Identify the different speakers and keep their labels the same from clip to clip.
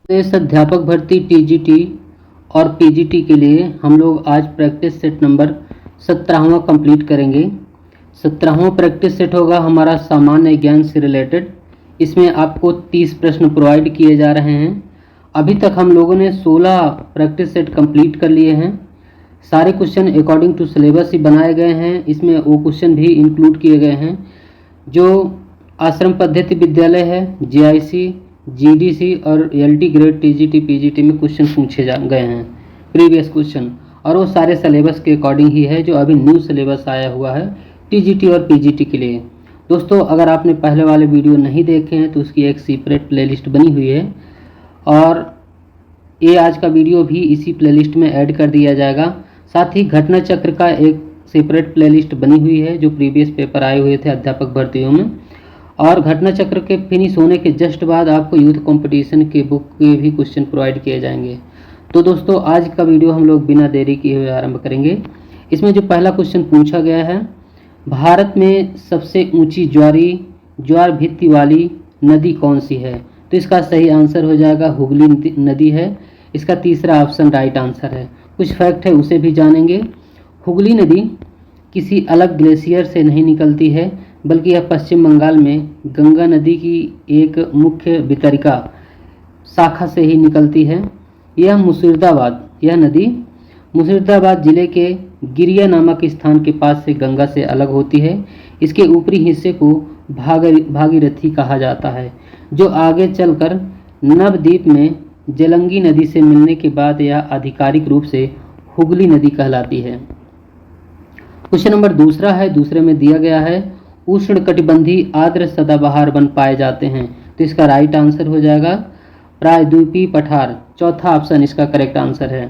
Speaker 1: प्रदेश अध्यापक भर्ती टीजीटी और पीजीटी के लिए हम लोग आज प्रैक्टिस सेट नंबर 17वां कंप्लीट करेंगे। 17वां प्रैक्टिस सेट होगा हमारा सामान्य ज्ञान से रिलेटेड। इसमें आपको 30 प्रश्न प्रोवाइड किए जा रहे हैं। अभी तक हम लोगों ने 16 प्रैक्टिस सेट कंप्लीट कर लिए हैं। सारे क्वेश्चन अकॉर्डिंग टू सिलेबस ही बनाए गए हैं। इसमें वो क्वेश्चन भी इंक्लूड किए गए हैं जो आश्रम पद्धति विद्यालय है, जीआईसी, जीडीसी और एलटी ग्रेड टीजीटी पीजीटी में क्वेश्चन पूछे गए हैं प्रीवियस क्वेश्चन, और वो सारे सिलेबस के अकॉर्डिंग ही है जो अभी न्यू सिलेबस आया हुआ है टीजीटी और पीजीटी के लिए। दोस्तों, अगर आपने पहले वाले वीडियो नहीं देखे हैं तो उसकी एक सेपरेट प्लेलिस्ट बनी हुई है और ये आज का वीडियो भी इसी प्लेलिस्ट में ऐड कर दिया जाएगा। साथ ही घटना चक्र का एक सेपरेट प्लेलिस्ट बनी हुई है जो प्रीवियस पेपर आए हुए थे अध्यापक भर्तियों में, और घटना चक्र के फिनिश होने के जस्ट बाद आपको यूथ कंपटीशन के बुक के भी क्वेश्चन प्रोवाइड किए जाएंगे। तो दोस्तों, आज का वीडियो हम लोग बिना देरी किए हुए आरंभ करेंगे। इसमें जो पहला क्वेश्चन पूछा गया है, भारत में सबसे ऊंची ज्वार भित्ति वाली नदी कौन सी है? तो इसका सही आंसर हो जाएगा हुगली नदी है। इसका तीसरा ऑप्शन राइट आंसर है। कुछ फैक्ट है उसे भी जानेंगे। हुगली नदी किसी अलग ग्लेशियर से नहीं निकलती है, बल्कि यह पश्चिम बंगाल में गंगा नदी की एक मुख्य वितरिका शाखा से ही निकलती है। यह नदी मुर्शिदाबाद जिले के गिरिया नामक स्थान के पास से गंगा से अलग होती है। इसके ऊपरी हिस्से को भागीरथी कहा जाता है, जो आगे चलकर नवद्वीप में जलंगी नदी से मिलने के बाद यह आधिकारिक रूप से हुगली नदी कहलाती है। क्वेश्चन नंबर दूसरा है। दूसरे में दिया गया है उष्णकटिबंधीय आर्द्र सदाबहार वन पाए जाते हैं। तो इसका राइट आंसर हो जाएगा प्रायद्वीपीय पठार। चौथा ऑप्शन इसका करेक्ट आंसर है।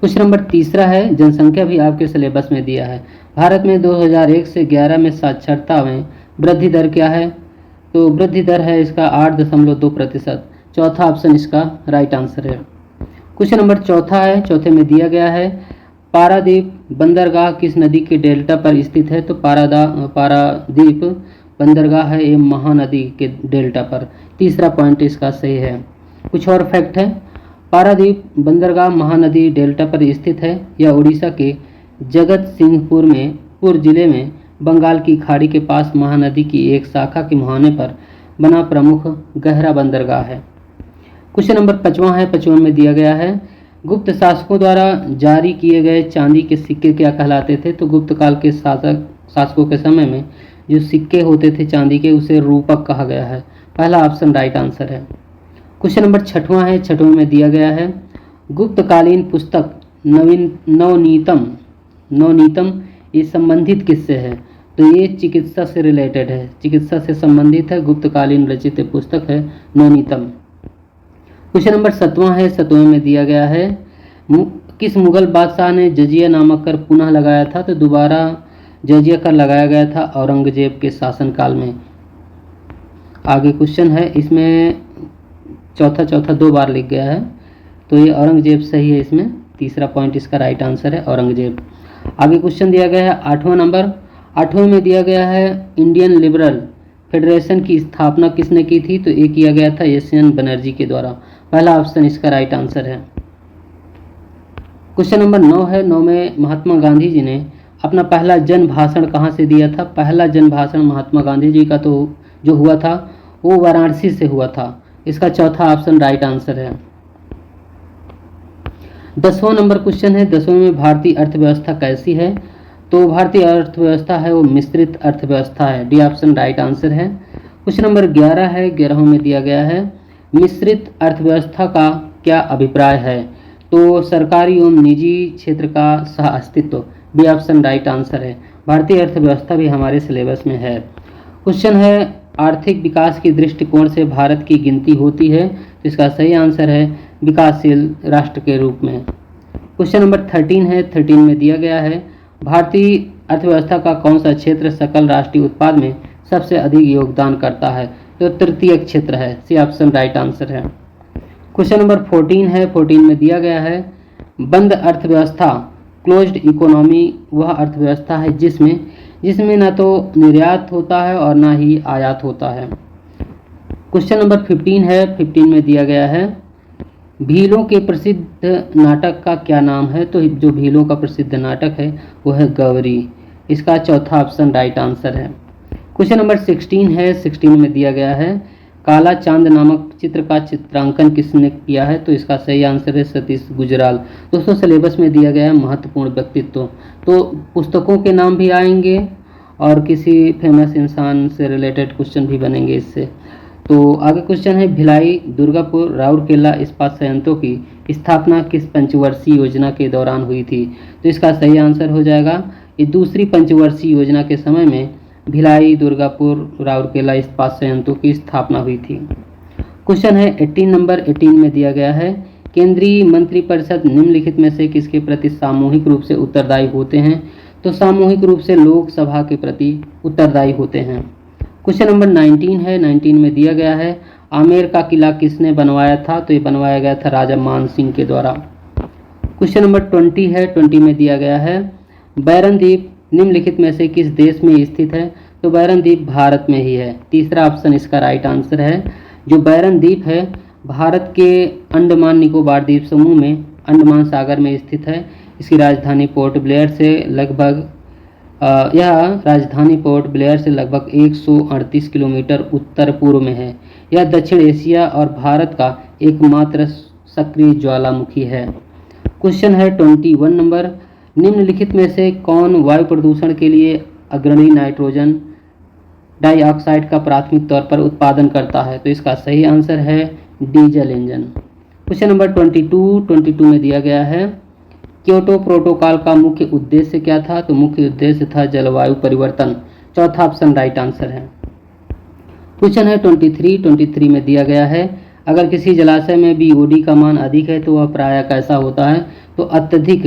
Speaker 1: क्वेश्चन नंबर तीसरा है। जनसंख्या भी आपके सिलेबस में दिया है। भारत में 2001 से 11 में साक्षरता में वृद्धि दर क्या है? तो वृद्धि दर है इसका 8.2%। चौथा ऑप्शन इसका राइट आंसर है। क्वेश्चन नंबर चौथा है। चौथे में दिया गया है पारादीप बंदरगाह किस नदी के डेल्टा पर स्थित है? तो पारादीप बंदरगाह है ये महानदी के डेल्टा पर। तीसरा पॉइंट इसका सही है। कुछ और फैक्ट है। पारादीप बंदरगाह महानदी डेल्टा पर स्थित है। यह उड़ीसा के जगत सिंहपुर जिले में बंगाल की खाड़ी के पास महानदी की एक शाखा के मुहाने पर बना प्रमुख गहरा बंदरगाह है। क्वेश्चन नंबर 5वां है। 5वां में दिया गया है गुप्त शासकों द्वारा जारी किए गए चांदी के सिक्के क्या कहलाते थे? तो गुप्त काल के शासकों के समय में जो सिक्के होते थे चांदी के, उसे रूपक कहा गया है। पहला ऑप्शन राइट आंसर है। क्वेश्चन नंबर 6वां है। 6वें में दिया गया है गुप्तकालीन पुस्तक नवनीतम ये संबंधित किससे है? तो ये चिकित्सा से रिलेटेड है, चिकित्सा से संबंधित है। गुप्तकालीन रचित पुस्तक है नवनीतम। क्वेश्चन नंबर 7वां है। 7वें में दिया गया है किस मुगल बादशाह ने जजिया नामक कर पुनः लगाया था? तो दोबारा जजिया कर लगाया गया था औरंगजेब के शासनकाल में। आगे क्वेश्चन है, इसमें चौथा 2 बार लिख गया है, तो ये औरंगजेब सही है। इसमें तीसरा पॉइंट इसका राइट आंसर है औरंगजेब। आगे क्वेश्चन दिया गया है 8वां नंबर। 8वें में दिया गया है इंडियन लिबरल फेडरेशन की स्थापना किसने की थी? तो ये किया गया था एस.एन. बनर्जी के द्वारा। पहला ऑप्शन इसका राइट आंसर है। क्वेश्चन नंबर 9 है। 9 में महात्मा गांधी जी ने अपना पहला जन भाषण कहाँ से दिया था? पहला जन भाषण महात्मा गांधी जी का तो जो हुआ था वो वाराणसी से हुआ था। इसका चौथा ऑप्शन राइट आंसर है। 10वां नंबर क्वेश्चन है। 10वें में भारतीय अर्थव्यवस्था कैसी है? तो भारतीय अर्थव्यवस्था है वो मिश्रित अर्थव्यवस्था है। डी ऑप्शन राइट आंसर है। क्वेश्चन नंबर 11 है। 11वें में दिया गया है मिश्रित अर्थव्यवस्था का क्या अभिप्राय है? तो सरकारी एवं निजी क्षेत्र का सह अस्तित्व। बी ऑप्शन राइट आंसर है। भारतीय अर्थव्यवस्था भी हमारे सिलेबस में है। क्वेश्चन है आर्थिक विकास के दृष्टिकोण से भारत की गिनती होती है? तो इसका सही आंसर है विकासशील राष्ट्र के रूप में। क्वेश्चन नंबर 13 है। 13 में दिया गया है भारतीय अर्थव्यवस्था का कौन सा क्षेत्र सकल राष्ट्रीय उत्पाद में सबसे अधिक योगदान करता है? तो तृतीय क्षेत्र है। सी ऑप्शन राइट आंसर है। क्वेश्चन नंबर 14 है। 14 में दिया गया है बंद अर्थव्यवस्था क्लोज्ड इकोनॉमी वह अर्थव्यवस्था है जिसमें न तो निर्यात होता है और ना ही आयात होता है। क्वेश्चन नंबर 15 है। 15 में दिया गया है भीलों के प्रसिद्ध नाटक का क्या नाम है। तो जो भीलों का प्रसिद्ध नाटक है वो है गौरी। इसका चौथा ऑप्शन राइट आंसर है। क्वेश्चन नंबर 16 है। 16 में दिया गया है काला चांद नामक चित्र का चित्रांकन किसने किया है। तो इसका सही आंसर है सतीश गुजराल। दोस्तों सिलेबस में दिया गया है महत्वपूर्ण व्यक्तित्व, तो पुस्तकों के नाम भी आएंगे और किसी फेमस इंसान से रिलेटेड क्वेश्चन भी बनेंगे इससे। तो आगे क्वेश्चन है भिलाई दुर्गापुर राउरकेला इस्पात संयंत्रों की स्थापना किस पंचवर्षीय योजना के दौरान हुई थी। तो इसका सही आंसर हो जाएगा ये दूसरी पंचवर्षीय योजना के समय में भिलाई दुर्गापुर राउरकेला इस्पात संयंत्रों की स्थापना हुई थी। क्वेश्चन है 18 नंबर 18 में दिया गया है केंद्रीय मंत्रिपरिषद निम्नलिखित में से किसके प्रति सामूहिक रूप से उत्तरदायी होते हैं। तो सामूहिक रूप से लोकसभा के प्रति उत्तरदायी होते हैं। क्वेश्चन नंबर 19 है। 19 में दिया गया है आमेर का किला किसने बनवाया था। तो ये बनवाया गया था राजा मान सिंह के द्वारा। क्वेश्चन नंबर 20 है। 20 में दिया गया है बैरन द्वीप निम्नलिखित में से किस देश में स्थित है। तो बैरन द्वीप भारत में ही है। तीसरा ऑप्शन इसका राइट आंसर है। जो बैरन द्वीप है भारत के अंडमान निकोबार द्वीप समूह में अंडमान सागर में स्थित है। इसकी राजधानी पोर्ट ब्लेयर से लगभग 138 किलोमीटर उत्तर पूर्व में है। यह दक्षिण एशिया और भारत का एकमात्र सक्रिय ज्वालामुखी है। क्वेश्चन है 21 नंबर निम्नलिखित में से कौन वायु प्रदूषण के लिए अग्रणी नाइट्रोजन डाइऑक्साइड का प्राथमिक तौर पर उत्पादन करता है। तो इसका सही आंसर है डीजल इंजन। क्वेश्चन नंबर 22 में दिया गया है क्योटो प्रोटोकॉल का मुख्य उद्देश्य क्या था। तो मुख्य उद्देश्य था जलवायु परिवर्तन। चौथा ऑप्शन राइट आंसर है। क्वेश्चन है 23 में दिया गया है अगर किसी जलाशय में BOD का मान अधिक है तो वह प्रायः कैसा होता है। तो अत्यधिक,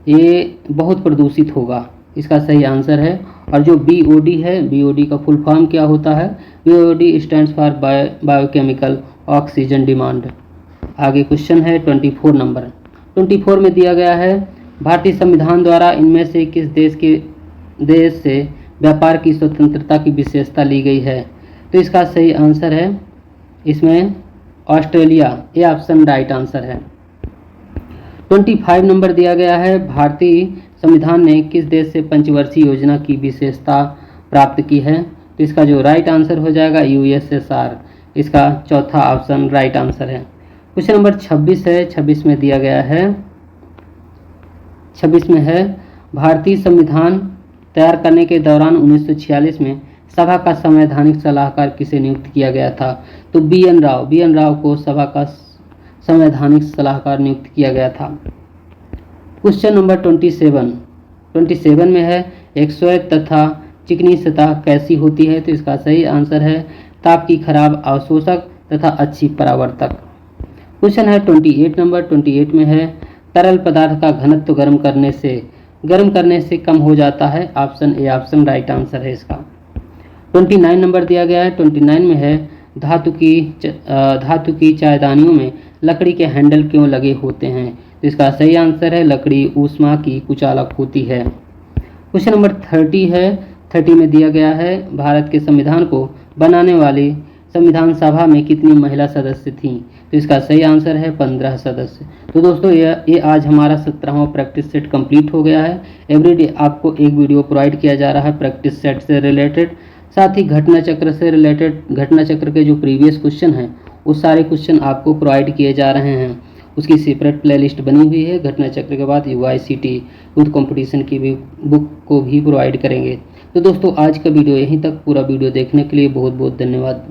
Speaker 1: ये बहुत प्रदूषित होगा। इसका सही आंसर है। और जो BOD है, BOD का फुल फॉर्म क्या होता है। BOD stands for biochemical oxygen demand. आगे क्वेश्चन है 24 नंबर 24 में दिया गया है भारतीय संविधान द्वारा इनमें से किस देश से व्यापार की स्वतंत्रता की विशेषता ली गई है। तो इसका सही आंसर है इसमें ऑस्ट्रेलिया। ये ऑप्शन राइट आंसर है। 25 नंबर दिया गया है भारतीय संविधान ने किस देश से पंचवर्षीय योजना की विशेषता प्राप्त की है। तो इसका जो राइट आंसर हो जाएगा USSR। इसका चौथा ऑप्शन राइट आंसर है। क्वेश्चन नंबर 26 है। 26 में दिया गया है 26 में है भारतीय संविधान तैयार करने के दौरान 1946 में सभा का संवैधानिक सलाहकार किसे नियुक्त किया गया था। तो BN राव को सभा का संवैधानिक सलाहकार नियुक्त किया गया था। क्वेश्चन नंबर 27 में है एक श्वेत तथा चिकनी सतह कैसी होती है। तो इसका सही आंसर है ताप की खराब अवशोषक तथा अच्छी परावर्तक। क्वेश्चन है 28 में है तरल पदार्थ का घनत्व गर्म करने से कम हो जाता है। Option A option right answer है इसका। 29 नंबर दिया गया है। 29 में है धातु की चायदानियों में लकड़ी के हैंडल क्यों लगे होते हैं। तो इसका सही आंसर है लकड़ी ऊष्मा की कुचालक होती है। क्वेश्चन नंबर 30 है। 30 में दिया गया है भारत के संविधान को बनाने वाली संविधान सभा में कितनी महिला सदस्य थीं। तो इसका सही आंसर है 15 सदस्य। तो दोस्तों ये आज हमारा 17वां प्रैक्टिस सेट कंप्लीट हो गया है। एवरीडे आपको एक वीडियो प्रोवाइड किया जा रहा है प्रैक्टिस सेट से रिलेटेड, साथ ही घटना चक्र से रिलेटेड घटना चक्र के जो प्रीवियस क्वेश्चन हैं वो सारे क्वेश्चन आपको प्रोवाइड किए जा रहे हैं। उसकी सेपरेट प्लेलिस्ट बनी हुई है। घटना चक्र के बाद UICT यूथ कंपटीशन की भी बुक को भी प्रोवाइड करेंगे। तो दोस्तों आज का वीडियो यहीं तक। पूरा वीडियो देखने के लिए बहुत बहुत धन्यवाद।